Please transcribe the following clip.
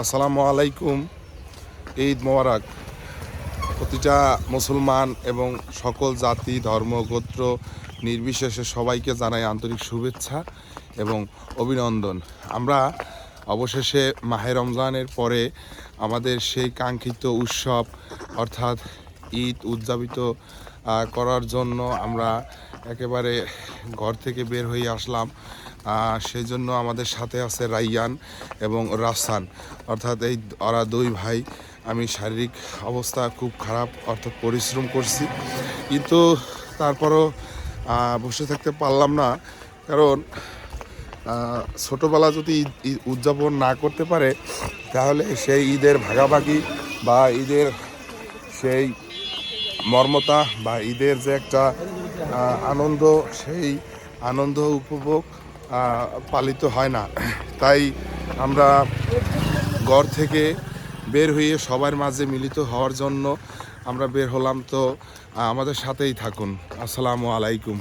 আসসালামু আলাইকুম। ঈদ মোবারক। প্রতিটা মুসলমান এবং সকল জাতি ধর্ম গোত্র নির্বিশেষে সবাইকে জানাই আন্তরিক শুভেচ্ছা এবং অভিনন্দন। আমরা অবশেষে মাহে রমজানের পরে আমাদের সেই কাঙ্ক্ষিত উৎসব অর্থাৎ ঈদ উদযাপিত করার জন্য আমরা একেবারে ঘর থেকে বের হয়ে আসলাম। সেই জন্য আমাদের সাথে আছে রাইয়ান এবং রাসান, অর্থাৎ ওরা দুই ভাই। আমি শারীরিক অবস্থা খুব খারাপ, অর্থাৎ পরিশ্রম করছি, কিন্তু তারপরও বসে থাকতে পারলাম না। কারণ ছোটোবেলা যদি ঈদ উদযাপন না করতে পারে তাহলে সেই ঈদের ভাগাভাগি বা ঈদের সেই মর্মতা বা ঈদের যে একটা আনন্দ, সেই আনন্দ উপভোগ পালিত হয় না। তাই আমরা ঘর থেকে বের হয়ে সবার মাঝে মিলিত হওয়ার জন্য আমরা বের হলাম। তো আমাদের সাথেই থাকুন। আসসালামু আলাইকুম।